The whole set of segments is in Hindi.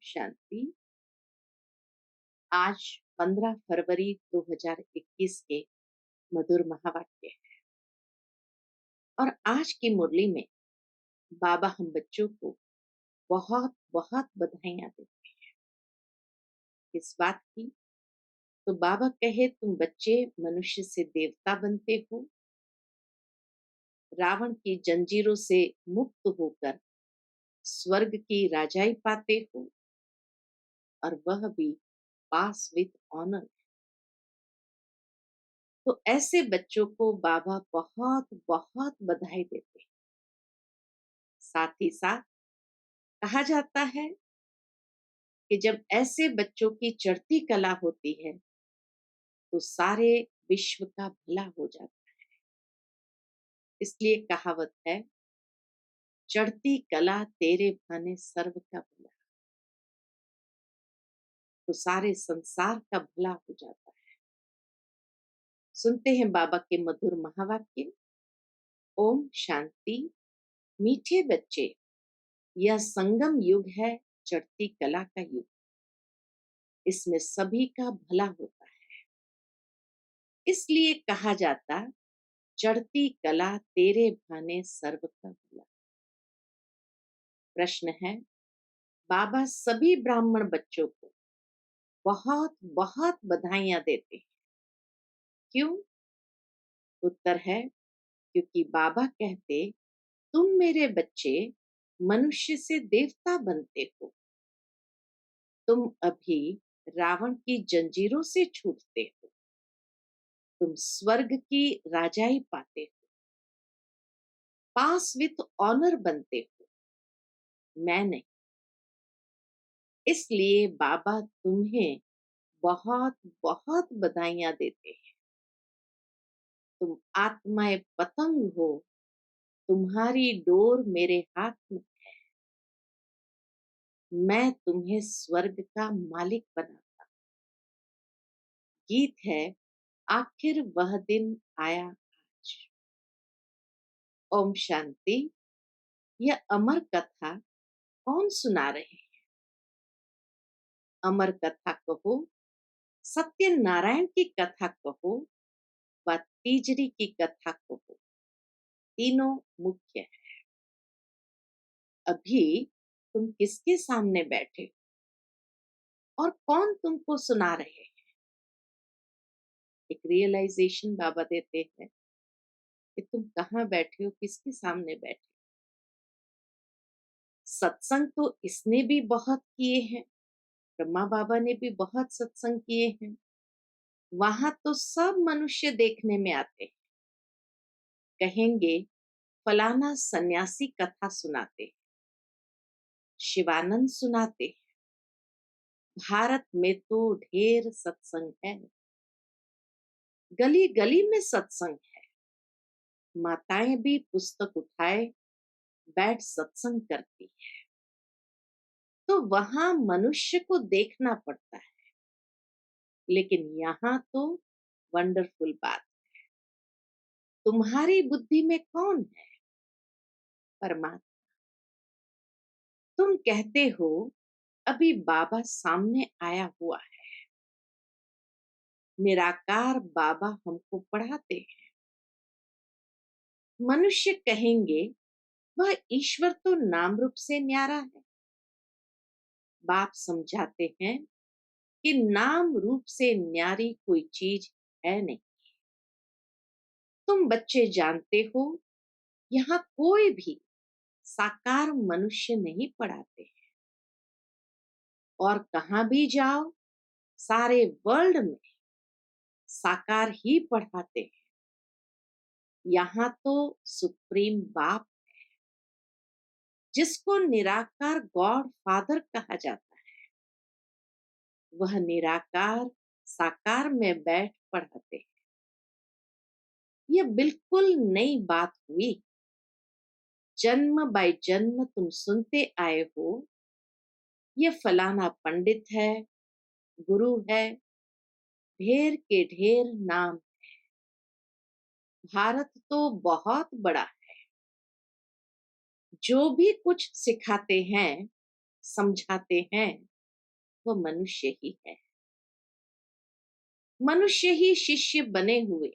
शांति। आज 15 फरवरी 2021 के मधुर महावाक्य है। और आज की मुरली में बाबा हम बच्चों को बहुत बहुत बधाइयां देते हैं। इस बात की तो बाबा कहे तुम बच्चे मनुष्य से देवता बनते हो, रावण की जंजीरों से मुक्त होकर स्वर्ग की राजाई पाते हो, और वह भी पास विद ऑनर। तो ऐसे बच्चों को बाबा बहुत बहुत बधाई देते हैं। साथ ही साथ कहा जाता है कि जब ऐसे बच्चों की चढ़ती कला होती है तो सारे विश्व का भला हो जाता है। इसलिए कहावत है, चढ़ती कला तेरे भाने सर्व का भला। तो सारे संसार का भला हो जाता है। सुनते हैं बाबा के मधुर महावाक्य। ओम शांति। मीठे बच्चे, यह संगम युग है, चढ़ती कला का युग। इसमें सभी का भला होता है। इसलिए कहा जाता, चढ़ती कला तेरे भाने सर्व का भला। प्रश्न है, बाबा सभी ब्राह्मण बच्चों को बहुत बहुत बधाइयां देते हैं, क्यों? उत्तर है, क्योंकि बाबा कहते, तुम मेरे बच्चे मनुष्य से देवता बनते हो। तुम अभी रावण की जंजीरों से छूटते हो। तुम स्वर्ग की राजाई पाते हो, पास विद ऑनर बनते हो। मैं नहीं। इसलिए बाबा तुम्हें बहुत बहुत बधाइयां देते हैं। तुम आत्माएं पतंग हो, तुम्हारी डोर मेरे हाथ में। मैं तुम्हें स्वर्ग का मालिक बनाता। गीत है, आखिर वह दिन आया आज। ओम शांति। यह अमर कथा कौन सुना रहे हैं? अमर कथा कहो, सत्यनारायण की कथा कहो, व तीजरी की कथा कहो, तीनों मुख्य है। अभी तुम किसके सामने बैठे हो और कौन तुमको सुना रहे हैं? एक रियलाइजेशन बाबा देते हैं कि तुम कहाँ बैठे हो, किसके सामने बैठे। सत्संग तो इसने भी बहुत किए हैं, ब्रह्मा बाबा ने भी बहुत सत्संग किए हैं। वहां तो सब मनुष्य देखने में आते हैं। कहेंगे फलाना सन्यासी कथा सुनाते हैं, शिवानंद सुनाते हैं। भारत में तो ढेर सत्संग है, गली गली में सत्संग है। माताएं भी पुस्तक उठाए बैठ सत्संग करती है। तो वहां मनुष्य को देखना पड़ता है, लेकिन यहाँ तो वंडरफुल बात, तुम्हारी बुद्धि में कौन है? परमात्मा। तुम कहते हो अभी बाबा सामने आया हुआ है। निराकार बाबा हमको पढ़ाते हैं। मनुष्य कहेंगे वह ईश्वर तो नाम रूप से न्यारा है। बाप समझाते हैं कि नाम रूप से न्यारी कोई चीज है नहीं। तुम बच्चे जानते हो, यहाँ कोई भी साकार मनुष्य नहीं पढ़ाते हैं। और कहाँ भी जाओ, सारे वर्ल्ड में साकार ही पढ़ाते हैं। यहाँ तो सुप्रीम बाप, जिसको निराकार गॉड फादर कहा जाता है, वह निराकार साकार में बैठ पढ़ाते हैं। यह बिल्कुल नई बात हुई। जन्म बाय जन्म तुम सुनते आए हो, ये फलाना पंडित है, गुरु है, ढेर के ढेर नाम। भारत तो बहुत बड़ा है। जो भी कुछ सिखाते हैं, समझाते हैं, तत्व मनुष्य ही है। मनुष्य ही शिष्य बने हुए,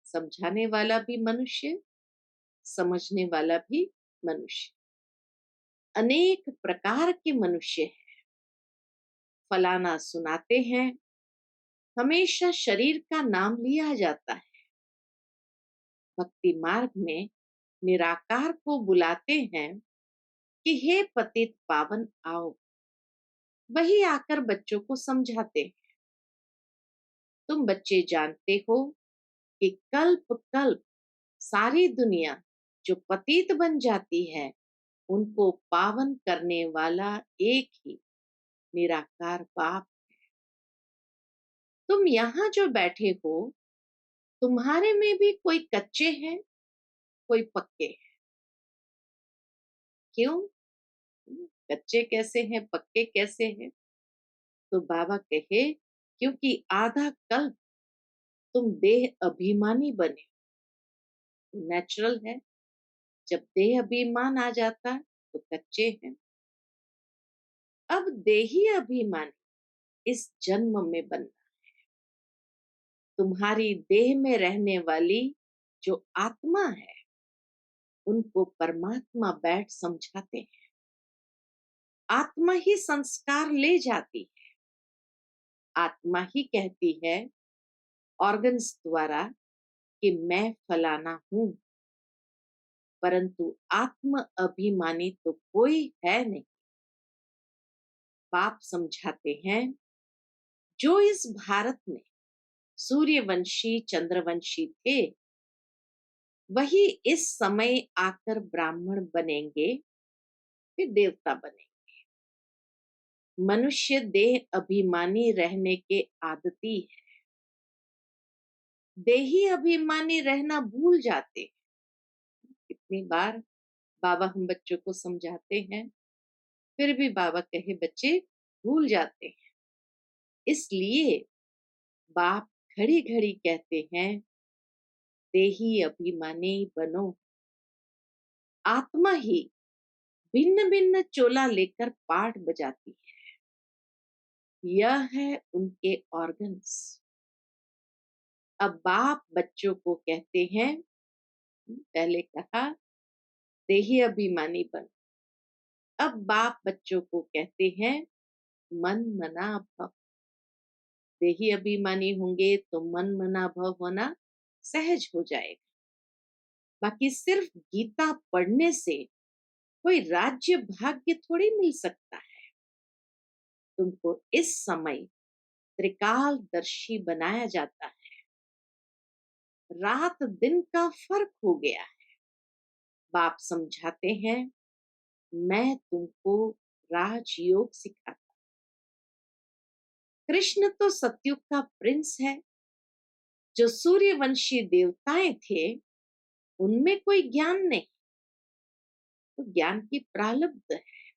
समझाने वाला भी मनुष्य, समझने वाला भी मनुष्य। अनेक प्रकार के मनुष्य हैं। फलाना सुनाते हैं, हमेशा शरीर का नाम लिया जाता है। भक्ति मार्ग में निराकार को बुलाते हैं कि हे पतित पावन आओ। वही आकर बच्चों को समझाते हैं। तुम बच्चे जानते हो कि कल्प कल्प सारी दुनिया जो पतित बन जाती है, उनको पावन करने वाला एक ही निराकार बाप। तुम यहाँ जो बैठे हो, तुम्हारे में भी कोई कच्चे हैं, कोई पक्के हैं। क्यों? कच्चे कैसे हैं, पक्के कैसे हैं? तो बाबा कहे, क्योंकि आधा कल्प तुम देह अभिमानी बने। नेचुरल है, जब देह अभिमान आ जाता है तो कच्चे हैं। अब देही अभिमान इस जन्म में बनना। तुम्हारी देह में रहने वाली जो आत्मा है, उनको परमात्मा बैठ समझाते हैं। आत्मा ही संस्कार ले जाती है। आत्मा ही कहती है ऑर्गन्स द्वारा कि मैं फलाना हूं, परंतु आत्म अभिमानी तो कोई है नहीं। बाप समझाते हैं, जो इस भारत में सूर्यवंशी चंद्रवंशी थे, वही इस समय आकर ब्राह्मण बनेंगे, फिर देवता बनेंगे। मनुष्य देह अभिमानी रहने के आदती है। देही अभिमानी रहना भूल जाते हैं। कितनी बार बाबा हम बच्चों को समझाते हैं, फिर भी बाबा कहे बच्चे भूल जाते हैं। इसलिए बाप घड़ी घड़ी कहते हैं, देही अभिमानी बनो। आत्मा ही भिन्न भिन्न चोला लेकर पाठ बजाती है। यह है उनके ऑर्गन्स। अब बाप बच्चों को कहते हैं, पहले कहा देही अभिमानी बनो। अब बाप बच्चों को कहते हैं, मन मना भव। देही अभिमानी होंगे तो मन मना भव होना सहज हो जाएगा। बाकी सिर्फ गीता पढ़ने से कोई राज्य भाग्य थोड़ी मिल सकता है। तुमको इस समय त्रिकालदर्शी बनाया जाता है। रात दिन का फर्क हो गया है। बाप समझाते हैं, मैं तुमको राजयोग सिखाता। कृष्ण तो सतयुग का प्रिंस है। जो सूर्यवंशी देवताएं थे, उनमें कोई ज्ञान नहीं, तो ज्ञान की प्रारब्ध है।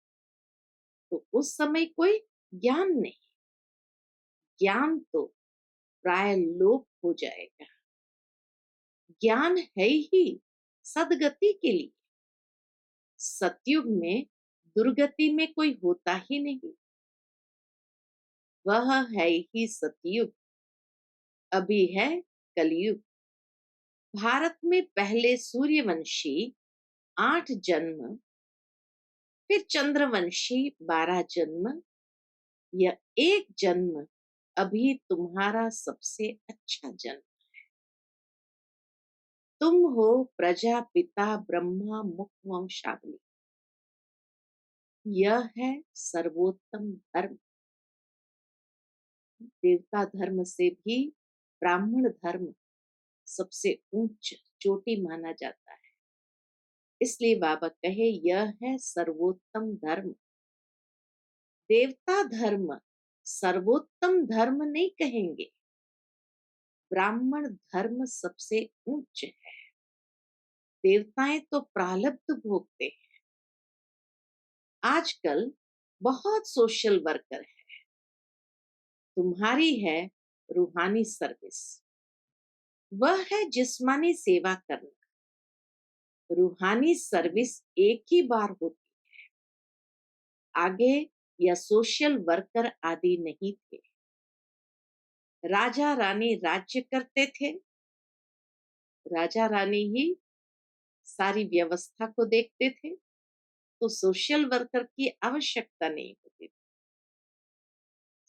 तो उस समय कोई ज्ञान नहीं। ज्ञान तो प्राय लोप हो जाएगा। ज्ञान है ही सदगति के लिए। सतयुग में दुर्गति में कोई होता ही नहीं। वह है ही सतयुग। अभी है कलयुग। भारत में पहले सूर्यवंशी 8 जन्म, फिर चंद्रवंशी 12 जन्म, यह एक जन्म अभी तुम्हारा सबसे अच्छा जन्म। तुम हो प्रजापिता ब्रह्मा मुख वंशावली। यह है सर्वोत्तम धर्म। देवता धर्म से भी ब्राह्मण धर्म सबसे उच्च चोटी माना जाता है। इसलिए बाबा कहे, यह है सर्वोत्तम धर्म। देवता धर्म सर्वोत्तम धर्म नहीं कहेंगे। ब्राह्मण धर्म सबसे उच्च है। देवताएं तो प्रारब्ध भोगते हैं। आजकल बहुत सोशल वर्कर है। तुम्हारी है रूहानी सर्विस। वह है जिस्मानी सेवा करना। रूहानी सर्विस एक ही बार होती है। आगे या सोशल वर्कर आदि नहीं थे। राजा रानी राज्य करते थे, राजा रानी ही सारी व्यवस्था को देखते थे, तो सोशल वर्कर की आवश्यकता नहीं होती थी।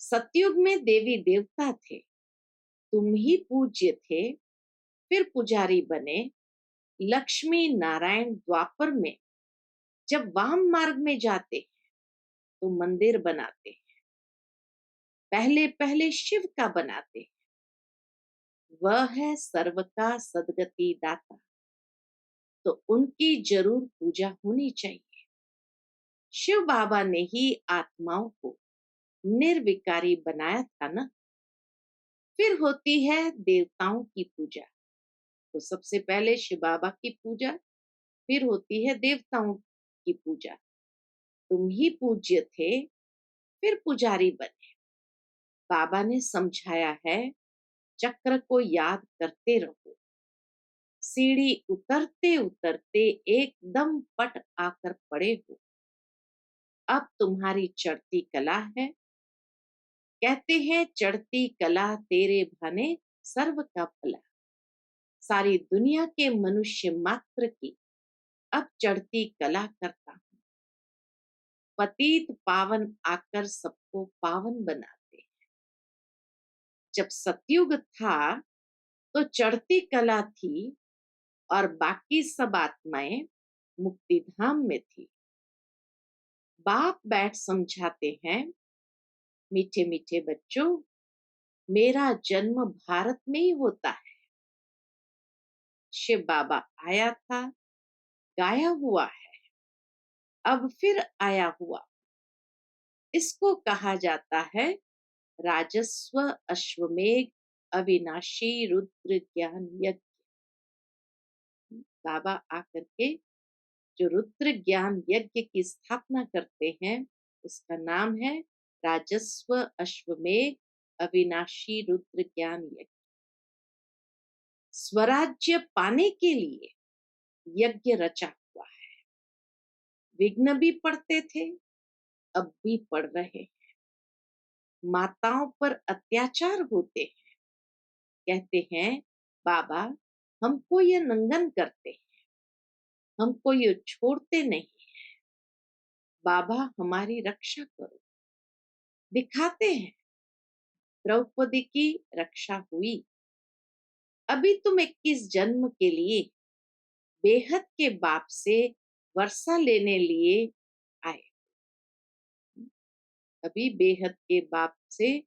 सतयुग में देवी देवता थे, तुम ही पूज्य थे, फिर पुजारी बने। लक्ष्मी नारायण द्वापर में जब वाम मार्ग में जाते तो मंदिर बनाते, पहले पहले शिव का बनाते। वह है सर्व का सदगति दाता, तो उनकी जरूर पूजा होनी चाहिए। शिव बाबा ने ही आत्माओं को निर्विकारी बनाया था ना। फिर होती है देवताओं की पूजा, तो सबसे पहले शिव बाबा की पूजा, फिर होती है देवताओं की पूजा। तुम ही पूज्य थे, फिर पुजारी बने। बाबा ने समझाया है, चक्र को याद करते रहो। सीढ़ी उतरते उतरते एकदम पट आकर पड़े हो। अब तुम्हारी चढ़ती कला है। कहते हैं चढ़ती कला तेरे भाने सर्व का भला। सारी दुनिया के मनुष्य मात्र की अब चढ़ती कला करता हूँ। पतित पावन आकर सबको पावन बनाते। जब सतयुग था तो चढ़ती कला थी और बाकी सब आत्माएं मुक्ति धाम में थी। बाप बैठ समझाते हैं, मीठे मीठे बच्चों, मेरा जन्म भारत में ही होता है। शिव बाबा आया था, गाया हुआ है, अब फिर आया हुआ। इसको कहा जाता है राजस्व अश्वमेघ अविनाशी रुद्र ज्ञान यज्ञ। बाबा आकर के जो रुद्र ज्ञान यज्ञ की स्थापना करते हैं, उसका नाम है राजस्व अश्वमेघ अविनाशी रुद्र ज्ञान यज्ञ। स्वराज्य पाने के लिए यज्ञ रचा हुआ है। विघ्न भी पड़ते थे, अब भी पड़ रहे हैं। माताओं पर अत्याचार होते हैं, कहते हैं बाबा हमको ये नंगन करते हैं, हमको ये छोड़ते नहीं, बाबा हमारी रक्षा करो। दिखाते हैं द्रौपदी की रक्षा हुई। अभी तुम 21 जन्म के लिए बेहद के बाप से वर्षा लेने लिए आए। अभी बेहद के बाप से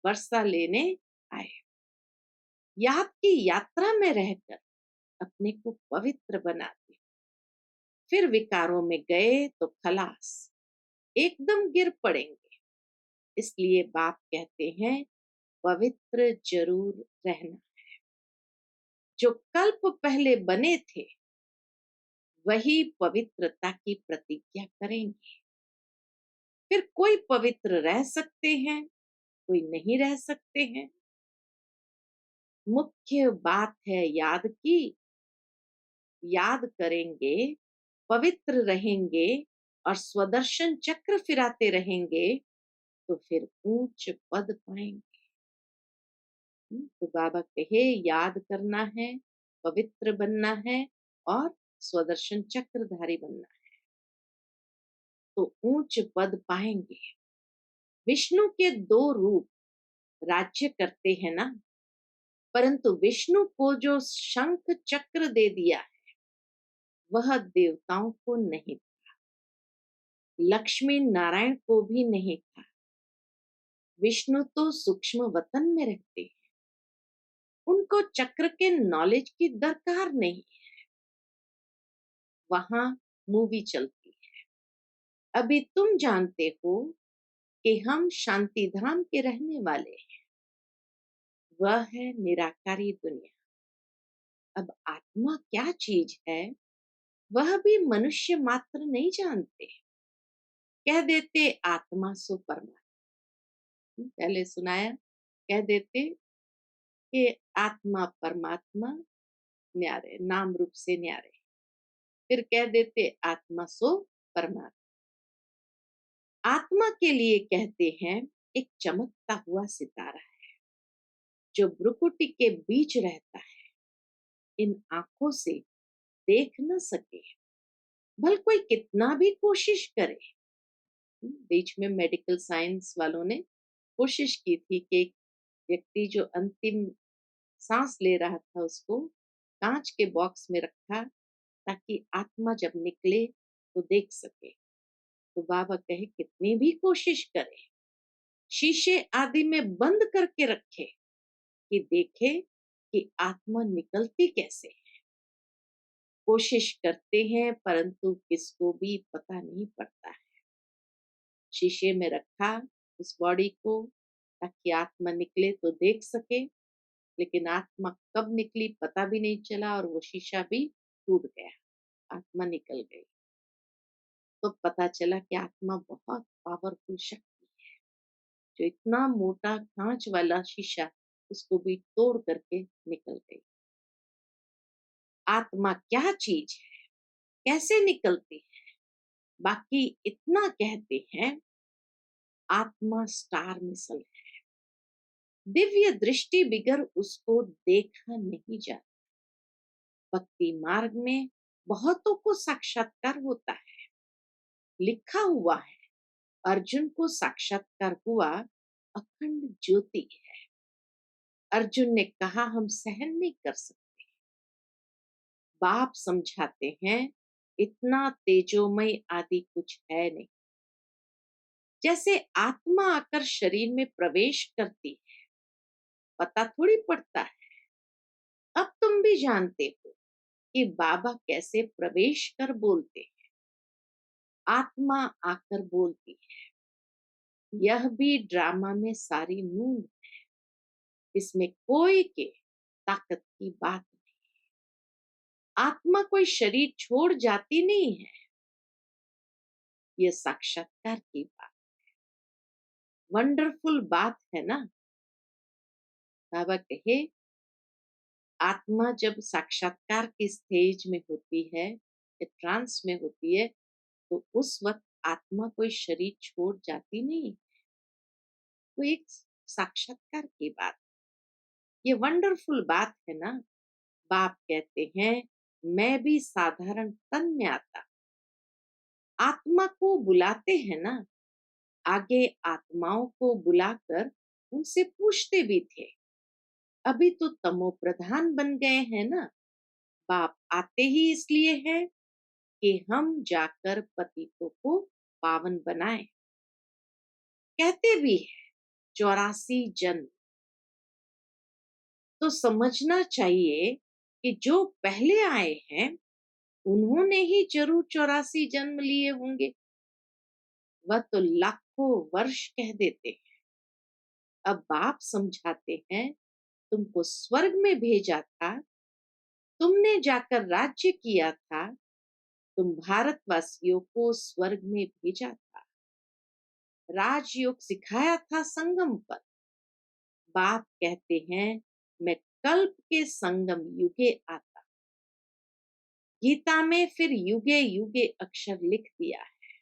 वर्षा लेने आए। याद की यात्रा में रहकर अपने को पवित्र बनाते, फिर विकारों में गए तो खलास, एकदम गिर पड़ेंगे। इसलिए बाप कहते हैं पवित्र जरूर रहना। जो कल्प पहले बने थे वही पवित्रता की प्रतिज्ञा करेंगे। फिर कोई पवित्र रह सकते हैं, कोई नहीं रह सकते हैं। मुख्य बात है याद की, याद करेंगे, पवित्र रहेंगे और स्वदर्शन चक्र फिराते रहेंगे तो फिर ऊंच पद पाएंगे। तो बाबा कहे याद करना है, पवित्र बनना है और स्वदर्शन चक्रधारी बनना है, तो ऊंच पद पाएंगे। विष्णु के दो रूप राज्य करते हैं ना, परंतु विष्णु को जो शंख चक्र दे दिया है वह देवताओं को नहीं था, लक्ष्मी नारायण को भी नहीं था। विष्णु तो सूक्ष्म वतन में रहते हैं, उनको चक्र के नॉलेज की दरकार नहीं है, वहां मूवी चलती है। अभी तुम जानते हो कि हम शांति धाम के रहने वाले हैं, वह है निराकारी दुनिया। अब आत्मा क्या चीज है वह भी मनुष्य मात्र नहीं जानते। कह देते आत्मा सो परमात्मा, पहले सुनाया, कह देते कि आत्मा परमात्मा न्यारे, नाम रूप से न्यारे। फिर कह देते आत्मा सो परमात्मा। आत्मा के लिए कहते हैं एक चमकता हुआ सितारा है जो भ्रुकुटी के बीच रहता है, इन आंखों से देख न सके, भल कोई कितना भी कोशिश करे। बीच में मेडिकल साइंस वालों ने कोशिश की थी कि एक व्यक्ति जो अंतिम सांस ले रहा था उसको कांच के बॉक्स में रखा ताकि आत्मा जब निकले तो देख सके। तो बाबा कहे कितनी भी कोशिश करे, शीशे आदि में बंद करके रखे कि देखे कि आत्मा निकलती कैसे है। कोशिश करते हैं परंतु किसको भी पता नहीं पड़ता है। शीशे में रखा उस बॉडी को ताकि आत्मा निकले तो देख सके, लेकिन आत्मा कब निकली पता भी नहीं चला और वो शीशा भी टूट गया, आत्मा निकल गई। तो पता चला कि आत्मा बहुत पावरफुल शक्ति है जो इतना मोटा कांच वाला शीशा उसको भी तोड़ करके निकल गई। आत्मा क्या चीज है, कैसे निकलती है? बाकी इतना कहते हैं आत्मा स्टार मिसल है, दिव्य दृष्टि बिगर उसको देखा नहीं जाता। भक्ति मार्ग में बहुतों को साक्षात्कार होता है, लिखा हुआ है अर्जुन को साक्षात्कार हुआ अखंड ज्योति है। अर्जुन ने कहा हम सहन नहीं कर सकते। बाप समझाते हैं इतना तेजोमय आदि कुछ है नहीं। जैसे आत्मा आकर शरीर में प्रवेश करती है पता थोड़ी पड़ता है। अब तुम भी जानते हो कि बाबा कैसे प्रवेश कर बोलते हैं, आत्मा आकर बोलती है। यह भी ड्रामा में सारी नून है, इसमें कोई के ताकत की बात नहीं। आत्मा कोई शरीर छोड़ जाती नहीं है, यह साक्षात्कार की बात, वंडरफुल बात है ना। बाबा कहे आत्मा जब साक्षात्कार की स्टेज में होती है, ट्रांस में होती है, तो उस वक्त आत्मा कोई शरीर छोड़ जाती नहीं। वो एक साक्षात्कार की बात, ये वंडरफुल बात है ना। बाप कहते हैं मैं भी साधारण तन में आता, आत्मा को बुलाते हैं ना, आगे आत्माओं को बुलाकर उनसे पूछते भी थे। अभी तो तमो प्रधान बन गए हैं ना। बाप आते ही इसलिए है कि हम जाकर पतितों को पावन बनाए। कहते भी है 84 जन्म, तो समझना चाहिए कि जो पहले आए हैं उन्होंने ही जरूर 84 जन्म लिए होंगे। वह तो लाखों वर्ष कह देते हैं। अब बाप समझाते हैं तुमको स्वर्ग में भेजा था, तुमने जाकर राज्य किया था, तुम भारतवासियों को स्वर्ग में भेजा था, राजयोग सिखाया था संगम पर। बाप कहते हैं मैं कल्प के संगम युगे आता, गीता में फिर युगे युगे अक्षर लिख दिया है।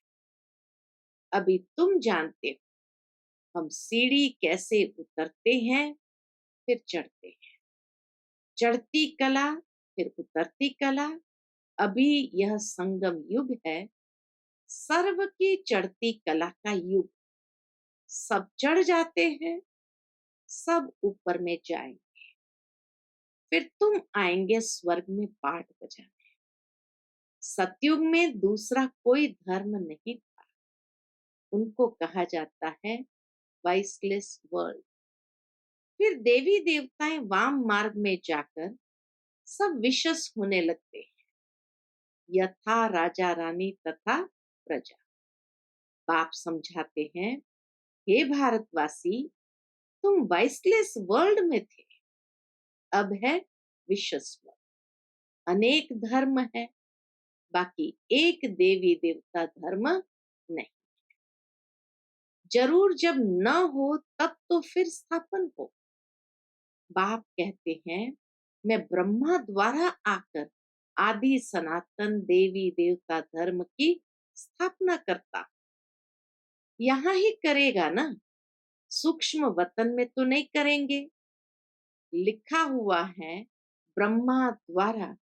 अभी तुम जानते हो हम सीढ़ी कैसे उतरते हैं फिर चढ़ते हैं, चढ़ती कला फिर उतरती कला। अभी यह संगम युग है, सर्व की चढ़ती कला का युग। सब चढ़ जाते हैं, सब ऊपर में जाएंगे, फिर तुम आएंगे स्वर्ग में पाठ बजाने। सतयुग में दूसरा कोई धर्म नहीं था, उनको कहा जाता है वाइसलेस वर्ल्ड। फिर देवी देवताएं वाम मार्ग में जाकर सब विशस होने लगते हैं, यथा राजा रानी तथा प्रजा। बाप समझाते हैं हे भारतवासी तुम वाइसलेस वर्ल्ड में थे, अब है विशस वर्ल्ड। अनेक धर्म है, बाकी एक देवी देवता धर्म नहीं। जरूर जब न हो तब तो फिर स्थापन हो। बाप कहते हैं मैं ब्रह्मा द्वारा आकर आदि सनातन देवी देवता धर्म की स्थापना करता। यहाँ ही करेगा ना, सूक्ष्म वतन में तो नहीं करेंगे। लिखा हुआ है, ब्रह्मा द्वारा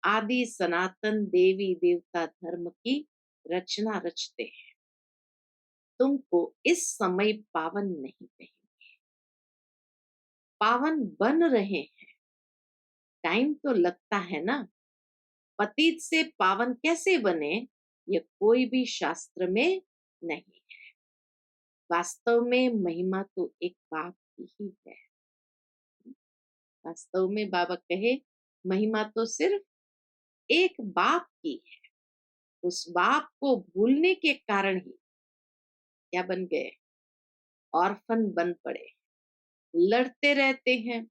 आदि सनातन देवी देवता धर्म की रचना रचते हैं। तुमको इस समय पावन नहीं कहेंगे, पावन बन रहे हैं। टाइम तो लगता है ना। पतित से पावन कैसे बने, ये कोई भी शास्त्र में नहीं। वास्तव में महिमा तो एक बाप की ही है। वास्तव में बाबा कहे, महिमा तो सिर्फ एक बाप की है। उस बाप को भूलने के कारण ही क्या बन गए, ऑर्फन बन पड़े। लड़ते रहते हैं,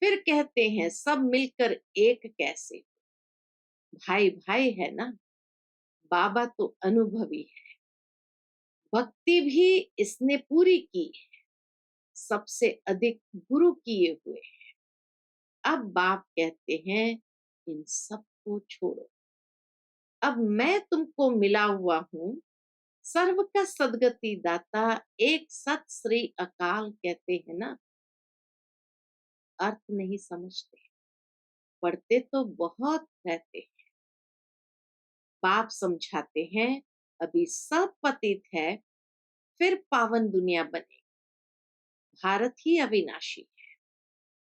फिर कहते हैं सब मिलकर एक कैसे। भाई भाई है ना। बाबा तो अनुभवी है, भक्ति भी इसने पूरी की है, सबसे अधिक गुरु किए हुए। अब बाप कहते हैं, इन सबको छोड़ो। अब मैं तुमको मिला हुआ हूं, सर्व का सदगति दाता, एक सत श्री अकाल कहते हैं ना। अर्थ नहीं समझते, पढ़ते तो बहुत रहते हैं। बाप समझाते हैं, अभी सब पतित है, फिर पावन दुनिया बने। भारत ही अविनाशी है,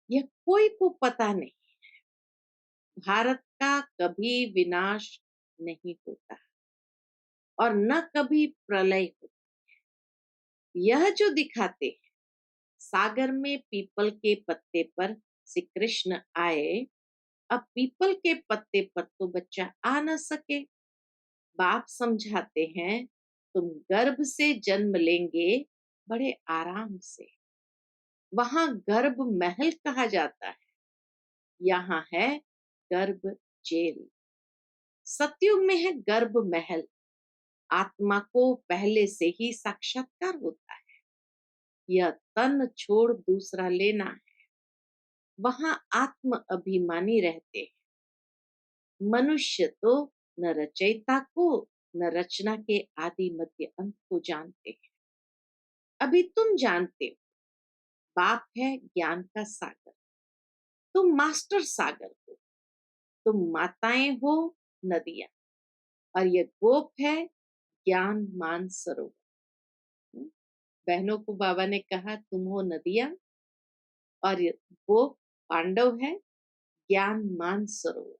यह कोई को पता नहीं। भारत का कभी विनाश नहीं होता और न कभी प्रलय होता। यह जो दिखाते हैं, सागर में पीपल के पत्ते पर श्री कृष्ण आए, अब पीपल के पत्ते पर तो बच्चा आ न सके। बाप समझाते हैं, तुम गर्भ से जन्म लेंगे बड़े आराम से। वहां गर्भ महल कहा जाता है, यहाँ है गर्भ जेल। सतयुग में है गर्भ महल। आत्मा को पहले से ही साक्षात्कार होता है, यह तन छोड़ दूसरा लेना है। वहां आत्म अभिमानी रहते हैं। मनुष्य तो न रचयिता को न रचना के आदि मध्य अंत को जानते हैं। अभी तुम जानते हो, बाप है ज्ञान का सागर, तुम मास्टर सागर हो। तुम माताएं हो नदियां, और ये गोप है ज्ञान मान सरोवर। बहनों को बाबा ने कहा, तुम हो नदियां और ये गोप पांडव है ज्ञान मान सरोवर।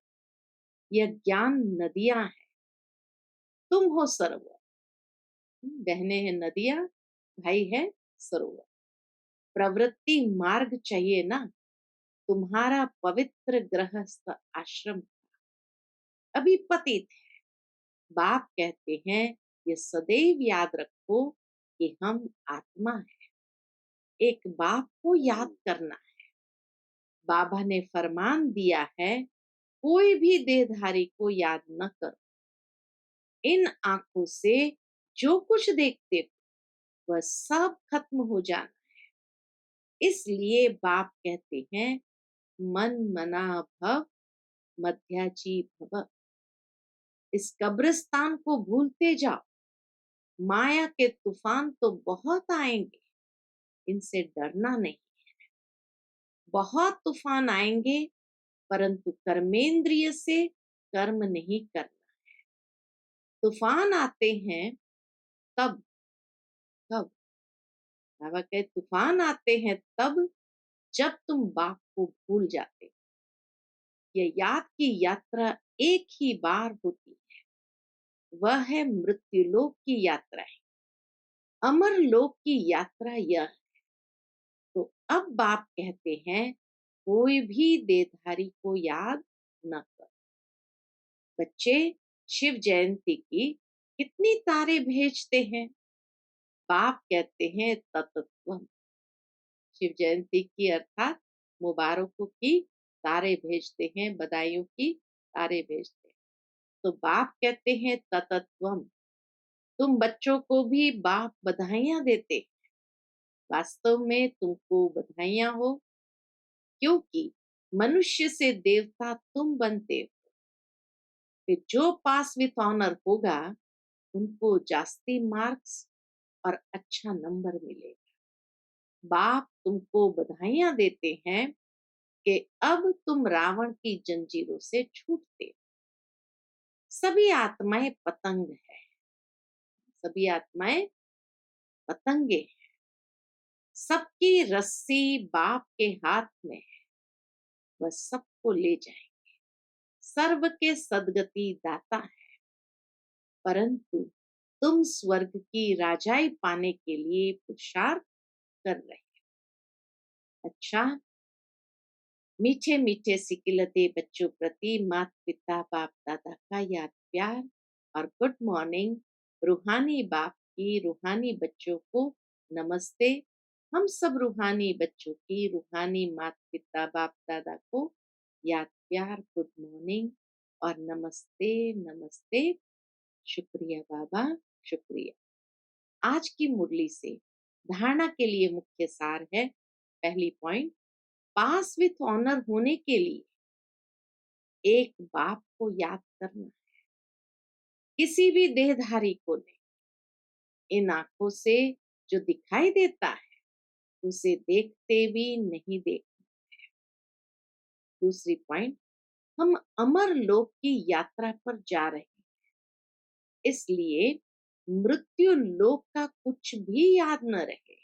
यह ज्ञान नदियां है, तुम हो सरोवर। बहनें हैं नदियां, भाई है सरोवर। प्रवृत्ति मार्ग चाहिए ना। तुम्हारा पवित्र गृहस्थ आश्रम अभी पतित है। बाप कहते हैं, ये सदैव याद रखो कि हम आत्मा है। एक बाप को याद करना है। बाबा ने फरमान दिया है, कोई भी देहधारी को याद न करो। इन आंखों से जो कुछ देखते हो वह सब खत्म हो जाना। इसलिए बाप कहते हैं, मन मना भव मध्याजी भव। इस कब्रिस्तान को भूलते जाओ। माया के तूफान तो बहुत आएंगे, इनसे डरना नहीं। बहुत तूफान आएंगे, परंतु कर्मेंद्रिय से कर्म नहीं करना। तूफान आते हैं तब, कब? बाबा कहे, तूफान आते हैं तब जब तुम बाप को भूल जाते। ये याद की यात्रा एक ही बार होती है, वह है मृत्युलोक की यात्रा है। अमर लोक की यात्रा यह है। तो अब बाप कहते हैं, कोई भी देहधारी को याद न कर। बच्चे शिव जयंती की कितनी तारे भेजते हैं। बाप कहते हैं, ततत्वम। शिव जयंती की अर्थात मुबारकों की तारे भेजते हैं, बधाइयों की तारे भेजते हैं। तो बाप कहते हैं, ततत्वम। तुम बच्चों को भी बाप बधाइयां देते। वास्तव में तुमको बधाइयां हो, क्योंकि मनुष्य से देवता तुम बनते हो। फिर जो पास विथ ऑनर होगा, उनको जास्ती मार्क्स और अच्छा नंबर मिलेगा। बाप तुमको बधाइयां देते हैं कि अब तुम रावण की जंजीरों से छूटते हो। सभी आत्माएं पतंग है, सभी आत्माएं पतंगे हैं। सबकी रस्सी बाप के हाथ में है, वह सबको ले जाए। सर्व के सदगति दाता है, परंतु तुम स्वर्ग की राजाई पाने के लिए पुरुषार्थ कर रहे हो। अच्छा, मीठे मीठे सिकिलते बच्चों प्रति माता पिता बाप दादा का याद प्यार और गुड मॉर्निंग। रूहानी बाप की रूहानी बच्चों को नमस्ते। हम सब रूहानी बच्चों की रूहानी माता पिता बाप दादा को याद प्यार, गुड मॉर्निंग और नमस्ते नमस्ते। शुक्रिया बाबा, शुक्रिया। आज की मुरली से धारणा के लिए मुख्य सार है। पहली पॉइंट, पास विथ ऑनर होने के लिए एक बाप को याद करना है। किसी भी देहधारी को नहीं, इन आंखों से जो दिखाई देता है उसे देखते भी नहीं देखना है। दूसरी पॉइंट, हम अमर लोक की यात्रा पर जा रहे हैं, इसलिए मृत्यु लोक का कुछ भी याद न रहे।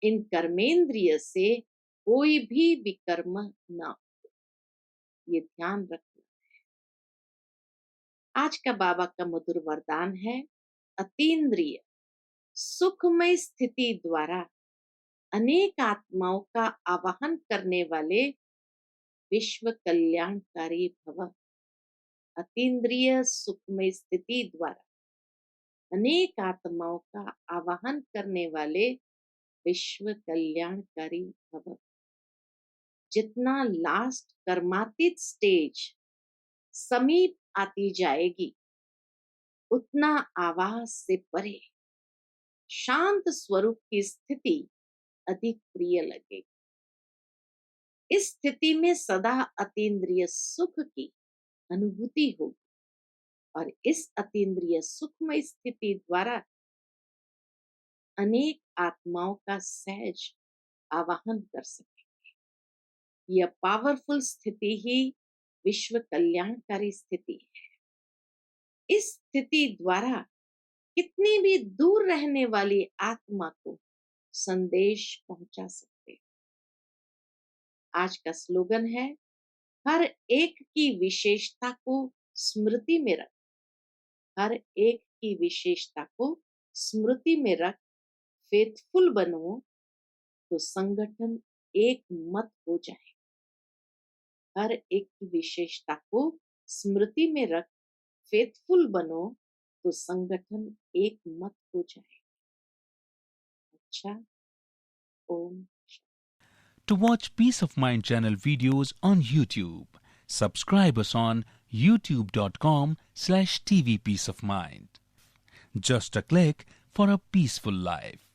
इन कर्मेंद्रिय से कोई भी विकर्म न हो, ये ध्यान रखना। आज का बाबा का मधुर वरदान है, अतीन्द्रिय सुखमय स्थिति द्वारा अनेक आत्माओं का आवाहन करने वाले विश्व कल्याणकारी भव। अतीन्द्रिय सुखमय स्थिति द्वारा अनेक आत्माओं का आवाहन करने वाले विश्व कल्याणकारी भव। जितना लास्ट कर्मातीत स्टेज समीप आती जाएगी, उतना आवाज से परे शांत स्वरूप की स्थिति अधिक प्रिय लगेगी। इस स्थिति में सदा अतीन्द्रिय सुख की अनुभूति होगी और इस अतीन्द्रिय सुखमय स्थिति द्वारा अनेक आत्माओं का सहज आवाहन कर सकेंगे। यह पावरफुल स्थिति ही विश्व कल्याणकारी स्थिति है। इस स्थिति द्वारा कितनी भी दूर रहने वाली आत्मा को संदेश पहुंचा सकते। आज का स्लोगन है, हर एक की विशेषता को स्मृति में रख। हर एक की विशेषता को स्मृति में रख, फेथफुल बनो तो संगठन एक मत हो जाए। हर एक की विशेषता को स्मृति में रख, फेथफुल बनो तो संगठन एक मत हो जाए। अच्छा, ओम। To watch Peace of Mind channel videos on YouTube, subscribe us on youtube.com/tvpeaceofmind. Just a click for a peaceful life.